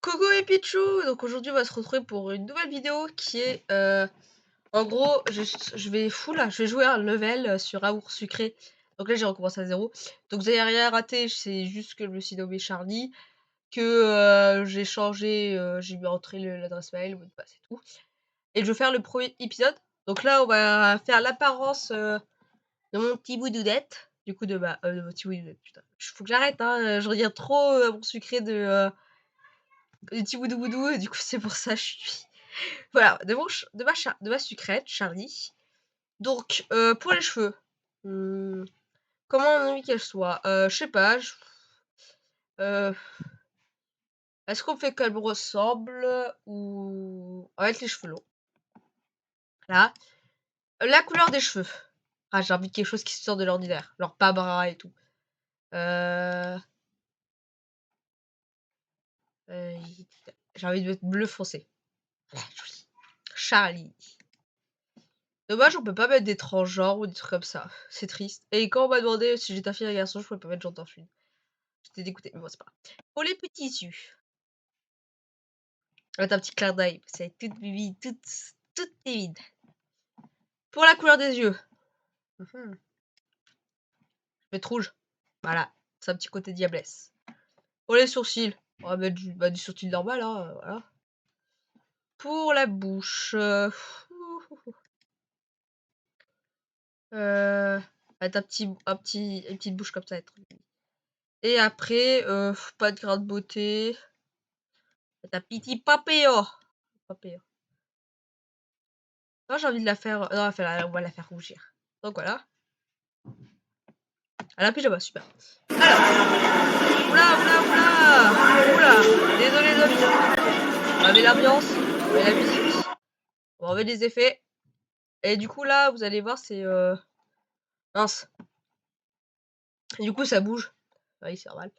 Coucou et Pichou! Donc aujourd'hui on va se retrouver pour une nouvelle vidéo qui est en gros je vais je vais jouer un level sur Amour Sucré. Donc là j'ai recommencé à zéro. Donc vous avez rien raté, c'est juste que je me suis nommé Charlie, que j'ai changé, j'ai mis entré l'adresse mail, le mot de passe et tout. Et je vais faire le premier épisode. Donc là on va faire l'apparence de mon petit bout d'oudette. Du coup de mon petit bout d'oudette, putain. Faut que j'arrête hein, je regarde trop Amour Sucré des petits boudou boudou, et du coup c'est pour ça je suis voilà de ma sucrète Charlie. Donc pour les cheveux, comment on a envie qu'elle soit, je sais pas, est-ce qu'on fait qu'elle me ressemble ou avec les cheveux longs? Là, la couleur des cheveux. Ah, j'ai envie de quelque chose qui sort de l'ordinaire, genre pas bras et tout. Heu, heu, j'ai envie de mettre bleu foncé. Voilà, joli. Charlie. Dommage, on peut pas mettre des transgenres ou des trucs comme ça. C'est triste. Et quand on m'a demandé si j'étais un fille et un garçon, je pouvais pas mettre genre fluide. J'étais dégoûtée, mais bon, c'est pas grave. Pour les petits yeux, on va un petit clin d'œil. C'est toute vide, toute vide. Pour la couleur des yeux, je vais mettre rouge. Voilà, c'est un petit côté diablesse. Pour les sourcils, on va mettre du sourcil normal, hein, voilà. Pour la bouche, mettre une petite bouche comme ça. Et après, pas de grain de beauté. Ta petit papillon. Papillon. Non, j'ai envie de la faire. Non, on va la faire rougir. Donc voilà. Elle a un pyjama, super. Alors. Oula. Désolé, amis. On va mettre l'ambiance. On met la musique. On va mettre les effets. Et du coup, là, vous allez voir, c'est. Mince. Et du coup, ça bouge. Oui, c'est normal.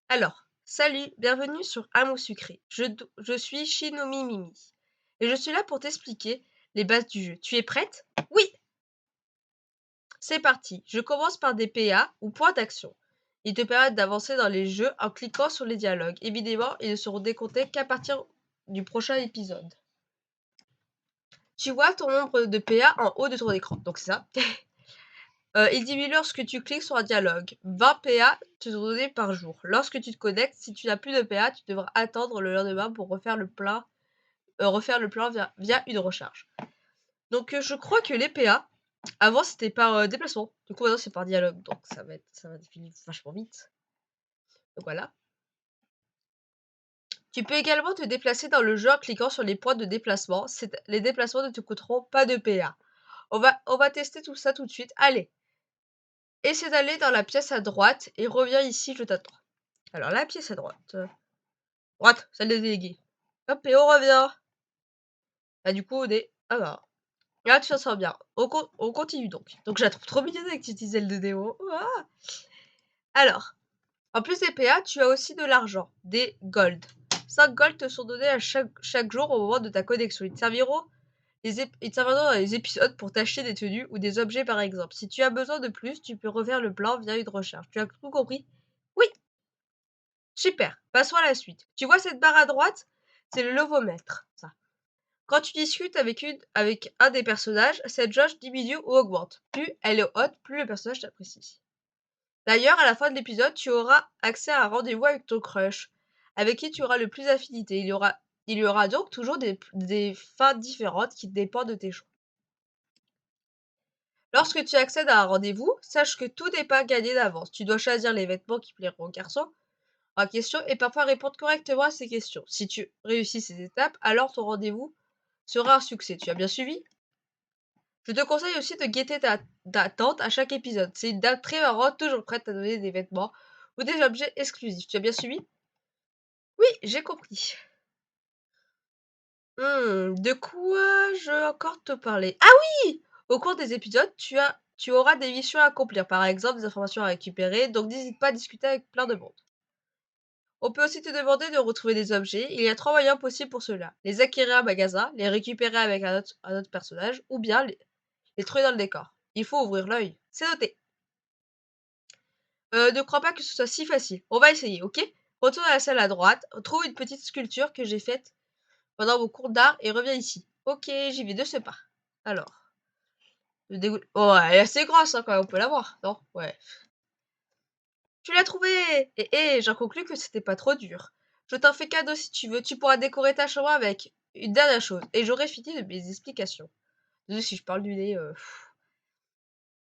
Alors. Salut, bienvenue sur Amour Sucré. Je suis Shinomi Mimi. Et je suis là pour t'expliquer les bases du jeu. Tu es prête? Oui! C'est parti, je commence par des PA ou points d'action. Ils te permettent d'avancer dans les jeux en cliquant sur les dialogues. Évidemment, ils ne seront décomptés qu'à partir du prochain épisode. Tu vois ton nombre de PA en haut de ton écran, donc c'est ça. Il diminue lorsque tu cliques sur un dialogue. 20 PA te sont donnés par jour. Lorsque tu te connectes, si tu n'as plus de PA, tu devras attendre le lendemain pour refaire le plan via une recharge. Donc je crois que les PA, avant c'était par déplacement, du coup maintenant c'est par dialogue, donc ça va défiler vachement vite. Donc voilà. Tu peux également te déplacer dans le jeu en cliquant sur les points de déplacement. Les déplacements ne te coûteront pas de PA. On va tester tout ça tout de suite. Allez, essaie d'aller dans la pièce à droite et reviens ici, je t'attends. Alors la pièce à droite. Droite, celle des délégués. Hop, et on revient. Bah du coup on est... Ah bah... Là tu t'en sors bien. On continue donc. Donc je la trouve trop mignonne avec tu utilises le déo. Ah. Alors, en plus des PA, tu as aussi de l'argent, des gold. 5 gold te sont donnés à chaque jour au moment de ta connexion. Ils te serviront dans les épisodes pour t'acheter des tenues ou des objets par exemple. Si tu as besoin de plus, tu peux refaire le plan via une recherche. Tu as tout compris? Oui! Super! Passons à la suite. Tu vois cette barre à droite? C'est le levomètre, ça. Quand tu discutes avec un des personnages, cette jauge diminue ou augmente. Plus elle est haute, plus le personnage t'apprécie. D'ailleurs, à la fin de l'épisode, tu auras accès à un rendez-vous avec ton crush, avec qui tu auras le plus d'affinité. Il y aura donc toujours des fins différentes qui dépendent de tes choix. Lorsque tu accèdes à un rendez-vous, sache que tout n'est pas gagné d'avance. Tu dois choisir les vêtements qui plairont au garçon en question et parfois répondre correctement à ces questions. Si tu réussis ces étapes, alors ton rendez-vous sera un succès. Tu as bien suivi? Je te conseille aussi de guetter ta tante à chaque épisode. C'est une dame très marrante, toujours prête à donner des vêtements ou des objets exclusifs. Tu as bien suivi? Oui, j'ai compris. De quoi je vais encore te parler? Ah oui! Au cours des épisodes, tu auras des missions à accomplir, par exemple des informations à récupérer, donc n'hésite pas à discuter avec plein de monde. On peut aussi te demander de retrouver des objets. Il y a 3 moyens possibles pour cela. Les acquérir en magasin, les récupérer avec un autre personnage, ou bien les trouver dans le décor. Il faut ouvrir l'œil. C'est noté. Ne crois pas que ce soit si facile. On va essayer, ok? Retourne à la salle à droite, trouve une petite sculpture que j'ai faite pendant mon cours d'art et reviens ici. Ok, j'y vais de ce pas. Alors, oh, elle est assez grosse hein, quand même, on peut la voir, non? Ouais. Tu l'as trouvé! J'en conclus que c'était pas trop dur. Je t'en fais cadeau si tu veux, tu pourras décorer ta chambre avec. Une dernière chose, et j'aurai fini de mes explications. Désolée si je parle du nez.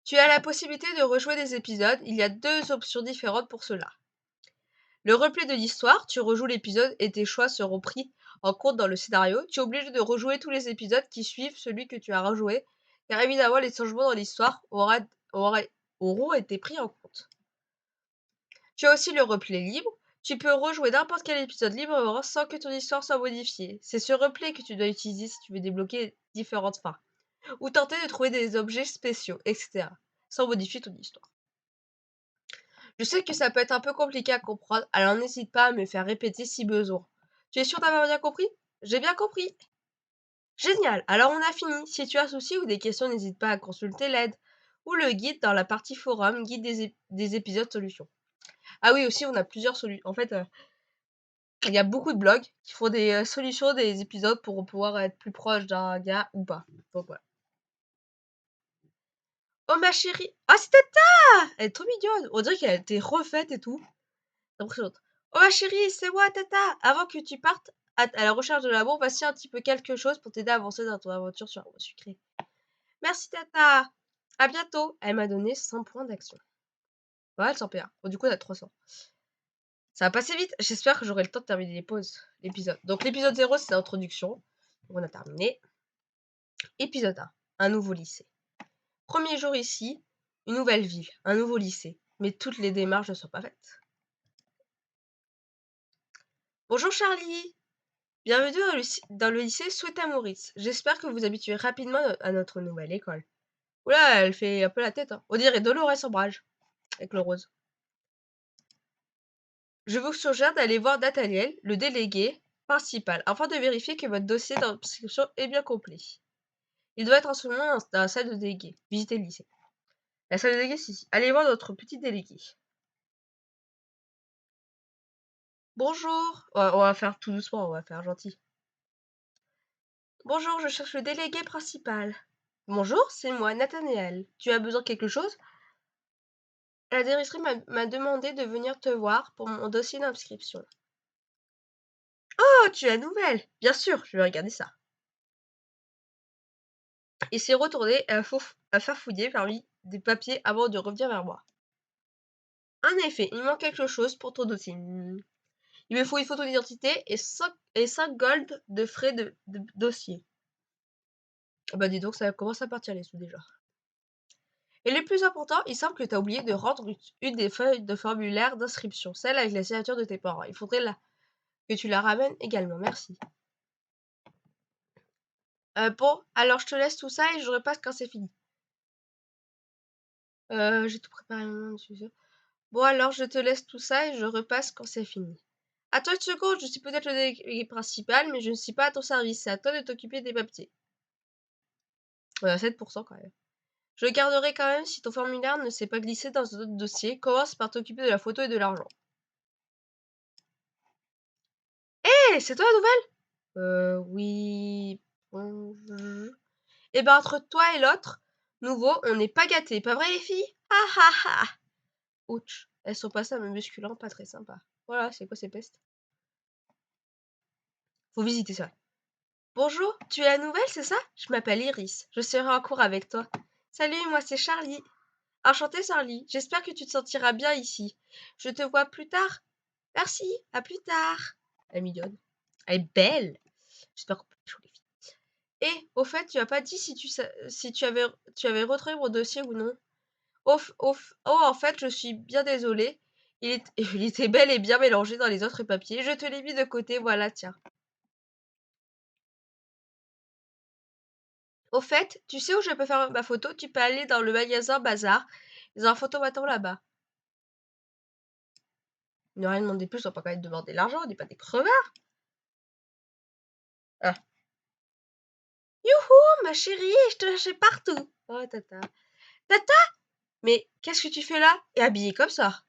Tu as la possibilité de rejouer des épisodes, il y a 2 options différentes pour cela. Le replay de l'histoire, tu rejoues l'épisode et tes choix seront pris en compte dans le scénario. Tu es obligé de rejouer tous les épisodes qui suivent celui que tu as rejoué, car évidemment les changements dans l'histoire auront été pris en compte. Tu as aussi le replay libre. Tu peux rejouer n'importe quel épisode librement sans que ton histoire soit modifiée. C'est ce replay que tu dois utiliser si tu veux débloquer différentes fins, ou tenter de trouver des objets spéciaux, etc., sans modifier ton histoire. Je sais que ça peut être un peu compliqué à comprendre, alors n'hésite pas à me faire répéter si besoin. Tu es sûr d'avoir bien compris? J'ai bien compris. Génial, alors on a fini. Si tu as souci ou des questions, n'hésite pas à consulter l'aide ou le guide dans la partie forum, guide des épisodes solutions. Ah oui, aussi on a plusieurs solutions. En fait, il y a beaucoup de blogs qui font des solutions des épisodes pour pouvoir être plus proche d'un gars ou pas. Donc voilà. Oh ma chérie! Ah c'est Tata! Elle est trop mignonne! On dirait qu'elle a été refaite et tout. C'est impressionnant. Oh ma chérie, c'est moi Tata! Avant que tu partes à la recherche de l'amour, voici un petit peu quelque chose pour t'aider à avancer dans ton aventure sur un mot sucré. Merci Tata! À bientôt! Elle m'a donné 100 points d'action. Ouais, elle s'en paie un. Bon, du coup, on a 300. Ça va passer vite. J'espère que j'aurai le temps de terminer l'épisode. Donc, l'épisode 0, c'est l'introduction. On a terminé. Épisode 1. Un nouveau lycée. Premier jour ici, une nouvelle ville, un nouveau lycée. Mais toutes les démarches ne sont pas faites. Bonjour Charlie! Bienvenue dans le lycée Souhaita Maurice. J'espère que vous habituez rapidement à notre nouvelle école. Oula, elle fait un peu la tête. Hein. On dirait Dolores Ombrage, avec le rose. Je vous suggère d'aller voir Nathaniel, le délégué principal, afin de vérifier que votre dossier d'inscription est bien complet. Il doit être en ce moment dans la salle de délégué. Visitez le lycée. La salle de délégué, c'est ici. Allez voir notre petit délégué. Bonjour. On va faire tout doucement, on va faire gentil. Bonjour, je cherche le délégué principal. Bonjour, c'est moi, Nathaniel. Tu as besoin de quelque chose? La directrice m'a demandé de venir te voir pour mon dossier d'inscription. Oh, tu es nouvelle! Bien sûr, je vais regarder ça. Il s'est retourné à farfouiller parmi des papiers avant de revenir vers moi. En effet, il manque quelque chose pour ton dossier. Il me faut une photo d'identité et 5 gold de frais de dossier. Bah dis donc, ça commence à partir les sous déjà. Et le plus important, il semble que tu as oublié de rendre une des feuilles de formulaire d'inscription, celle avec la signature de tes parents. Il faudrait que tu la ramènes également. Merci. Bon, alors je te laisse tout ça et je repasse quand c'est fini. J'ai tout préparé maintenant, monsieur. Bon, alors je te laisse tout ça et je repasse quand c'est fini. Attends une seconde, je suis peut-être le délégué principal, mais je ne suis pas à ton service. C'est à toi de t'occuper des papiers. 7% quand même. Je garderai quand même si ton formulaire ne s'est pas glissé dans un autre dossier. Commence par t'occuper de la photo et de l'argent. Hé, c'est toi la nouvelle? Oui. Bonjour. Eh ben, entre toi et l'autre, nouveau, on n'est pas gâtés, pas vrai les filles? Ah ah ah! Ouch, elles sont passées à me musculant, pas très sympa. Voilà, c'est quoi ces pestes? Faut visiter ça. Bonjour, tu es la nouvelle, c'est ça? Je m'appelle Iris, je serai en cours avec toi. Salut, moi c'est Charlie. Enchantée Charlie, j'espère que tu te sentiras bien ici. Je te vois plus tard. Merci, à plus tard. Elle est mignonne. Elle est belle. J'espère qu'on peut jouer les filles. Et, au fait, tu as pas dit si tu avais retrouvé mon dossier ou non? En fait, je suis bien désolée. Il était bel et bien mélangé dans les autres papiers. Je te l'ai mis de côté, voilà, tiens. Au fait, tu sais où je peux faire ma photo? Tu peux aller dans le magasin Bazar. Ils ont un photomaton là-bas. Ne rien demander plus, on va pas quand même demander l'argent, on n'est pas des crevards. Ah. Youhou, ma chérie, je te cherchais partout. Oh, tata. Tata? Mais qu'est-ce que tu fais là? Et habillée comme ça?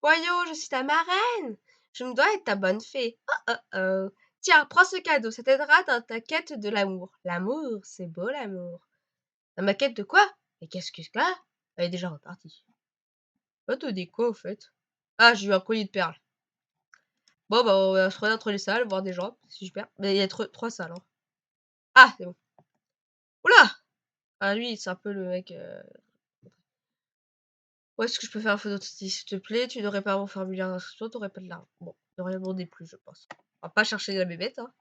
Voyons, je suis ta marraine. Je me dois être ta bonne fée. Oh, oh, oh. Tiens, prends ce cadeau, ça t'aidera dans ta quête de l'amour. L'amour, c'est beau l'amour. Dans ma quête de quoi? Mais qu'est-ce que c'est là? Elle est déjà repartie. Oh, te dis quoi, au fait? Ah, j'ai eu un collier de perles. Bon, bah, on va se regarder entre les salles, voir des gens. C'est super. Mais il y a trois salles, hein. Ah, c'est bon. Oula! Ah, lui, c'est un peu le mec... Où est-ce que je peux faire un phototype, s'il te plaît? Tu n'aurais pas mon formulaire d'inscription, t'aurais pas de l'argent. Bon, ne rien demander plus, je pense. On va pas chercher la bébête, hein.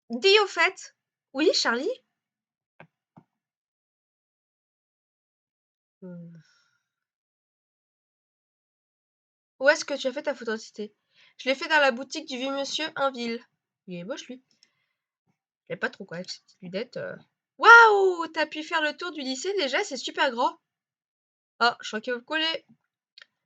Dis au fait. Oui, Charlie? Hmm. Où est-ce que tu as fait ta photo d'identité? Je l'ai fait dans la boutique du vieux monsieur Inville. Il est moche, lui. Il est pas trop, quoi, avec ses petites lunettes. Waouh! T'as pu faire le tour du lycée déjà, c'est super grand. Oh, je crois que vous collez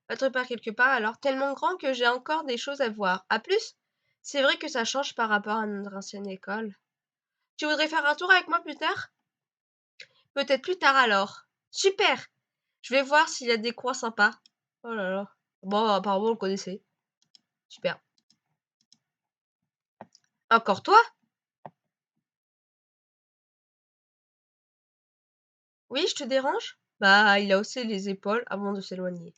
votre part quelque part, alors tellement grand que j'ai encore des choses à voir. À plus? C'est vrai que ça change par rapport à notre ancienne école. Tu voudrais faire un tour avec moi plus tard? Peut-être plus tard alors. Super! Je vais voir s'il y a des coins sympas. Oh là là. Bon, apparemment, on le connaissait. Super. Encore toi? Oui, je te dérange? Bah, il a haussé les épaules avant de s'éloigner.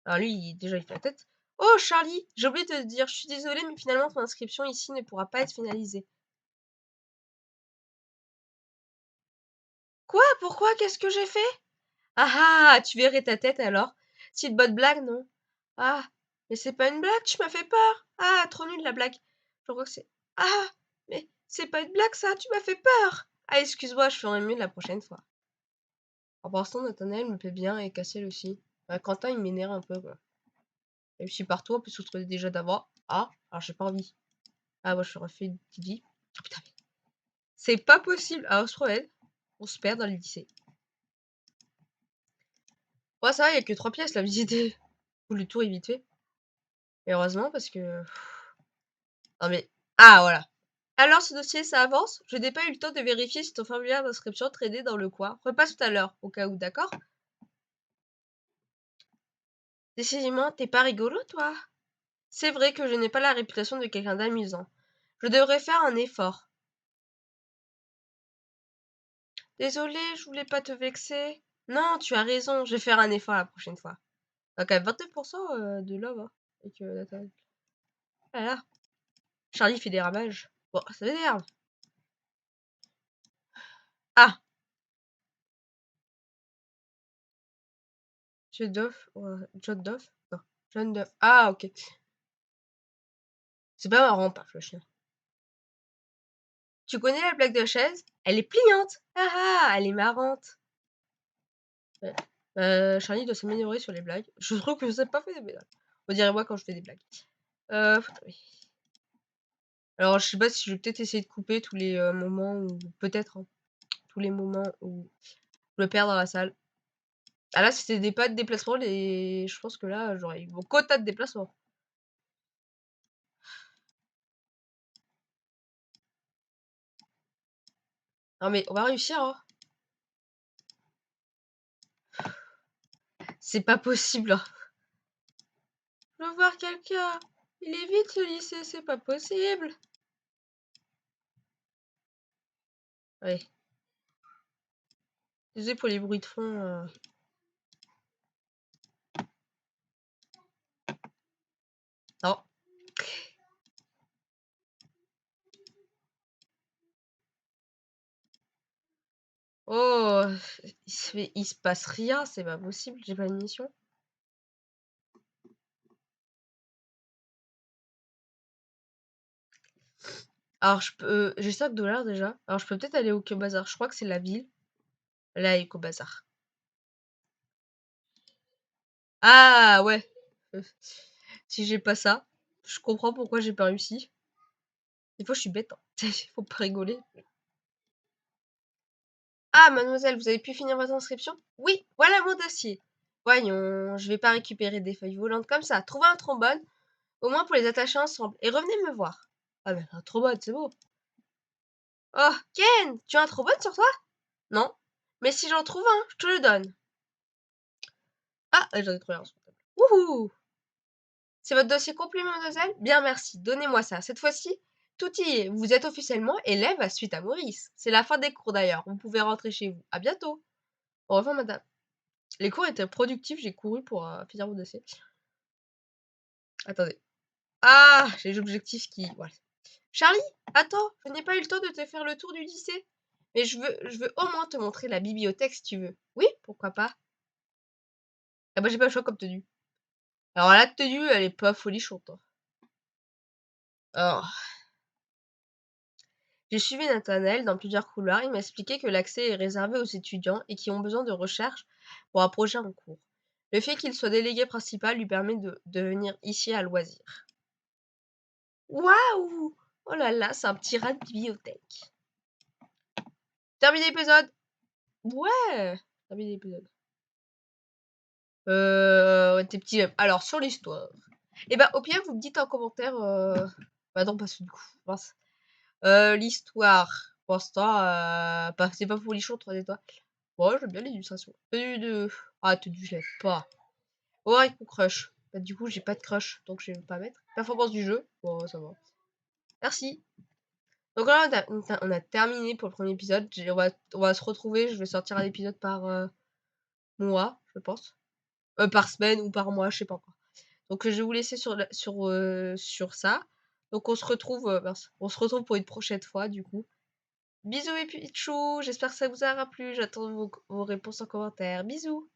Alors lui, déjà, il fait la tête. Oh, Charlie, j'ai oublié de te dire, je suis désolée, mais finalement, ton inscription ici ne pourra pas être finalisée. Quoi? Pourquoi? Qu'est-ce que j'ai fait? Ah ah, tu verrais ta tête alors. C'est une bonne blague, non? Ah, mais c'est pas une blague, tu m'as fait peur. Ah, trop nul la blague. Je crois que c'est... Ah, mais c'est pas une blague ça, tu m'as fait peur. Ah, excuse-moi, je ferai mieux la prochaine fois. Alors, pour l'instant, Nathanaël me plaît bien et Cassiel aussi. Quentin, il m'énerve un peu, quoi. Et puis partout, en plus, on se connaît déjà d'avant. Ah, alors j'ai pas envie. Ah, moi, je suis refait une petite vie. Oh putain, mais c'est pas possible. Ah, on se promène. On se perd dans les lycées. Ouais, ça va, il y a que 3 pièces, la visiter. Ou le tour est vite fait. Et heureusement, parce que... Non mais... Ah, voilà. Alors, ce dossier, ça avance? Je n'ai pas eu le temps de vérifier si ton formulaire d'inscription traînait dans le coin. Repasse tout à l'heure, au cas où, d'accord? Décidément, t'es pas rigolo, toi? C'est vrai que je n'ai pas la réputation de quelqu'un d'amusant. Je devrais faire un effort. Désolée, je voulais pas te vexer. Non, tu as raison, je vais faire un effort la prochaine fois. Donc, quand même 29% de love, hein, avec Nathan. Ah là, Charlie fait des ravages. Bon, ça m'énerve. Ah, John Doff. John Doff? Non, John Doff. Ah, ok. C'est pas marrant, paf, le chien. Tu connais la blague de chaise? Elle est pliante. Ah ah, elle est marrante. Ouais. Charlie doit s'améliorer sur les blagues. Je trouve que je sais pas faire des blagues. On dirait moi quand je fais des blagues. Oui. Alors, je sais pas si je vais peut-être essayer de couper tous les moments où... Peut-être, hein, tous les moments où je me perds dans la salle. Ah là, c'était des pas de déplacement, je pense que là, j'aurais eu mon quota de déplacement. Non mais on va réussir, hein. C'est pas possible, hein. Je veux voir quelqu'un. Il est vide ce lycée, c'est pas possible. Ouais. Désolé pour les bruits de fond. Non. Oh, il se passe rien, c'est pas possible, j'ai pas de mission. Alors je peux, j'ai 5 $ déjà. Alors je peux peut-être aller au Eco Bazar. Je crois que c'est la ville. Là, Eco Bazar. Ah ouais. Euh, Si j'ai pas ça, je comprends pourquoi j'ai pas réussi. Des fois, je suis bête, hein. Faut pas rigoler. Ah, mademoiselle, vous avez pu finir votre inscription? Oui, voilà mon dossier. Voyons, je vais pas récupérer des feuilles volantes comme ça. Trouvez un trombone, au moins pour les attacher ensemble, et revenez me voir. Ah ben, un trombone, c'est beau. Oh, Ken, tu as un trombone sur toi? Non. Mais si j'en trouve un, je te le donne. Ah! J'en ai trouvé un sur la table. Wouhou! C'est votre dossier complet, mademoiselle? Bien, merci. Donnez-moi ça. Cette fois-ci, tout y est. Vous êtes officiellement élève à suite à Maurice. C'est la fin des cours d'ailleurs. Vous pouvez rentrer chez vous. À bientôt. Au revoir, madame. Les cours étaient productifs. J'ai couru pour finir mon dossier. Attendez. Ah! J'ai les objectifs qui. Voilà. Charlie, attends. Je n'ai pas eu le temps de te faire le tour du lycée. Mais je veux au moins te montrer la bibliothèque si tu veux. Oui, pourquoi pas? Ah bah j'ai pas le choix comme tenue. Alors la tenue, elle est pas folichonne, hein. Alors, j'ai suivi Nathanaël dans plusieurs couloirs. Il m'a expliqué que l'accès est réservé aux étudiants et qui ont besoin de recherche pour un projet en cours. Le fait qu'il soit délégué principal lui permet de venir ici à loisir. Waouh! Oh là là, c'est un petit rat de bibliothèque. Terminé l'épisode. Ouais, terminé l'épisode. Ouais, tes petits. Alors sur l'histoire. Et bah au pire vous me dites en commentaire. Bah non parce que du coup, mince. L'histoire. Pour l'instant, c'est pas folichon 3 étoiles. Ouais, j'aime bien l'illustration. Tenue de. Ah, tenue, je l'aime pas. Oh, avec mon crush. Bah, du coup, j'ai pas de crush, donc je vais pas mettre. Performance du jeu. Bon, ça va. Merci. Donc là, on a terminé pour le premier épisode. On va se retrouver. Je vais sortir un épisode par mois, je pense. Par semaine ou par mois, je sais pas encore. Donc, je vais vous laisser sur ça. Donc, mince, on se retrouve pour une prochaine fois, du coup. Bisous et pichou, j'espère que ça vous aura plu. J'attends vos réponses en commentaire. Bisous.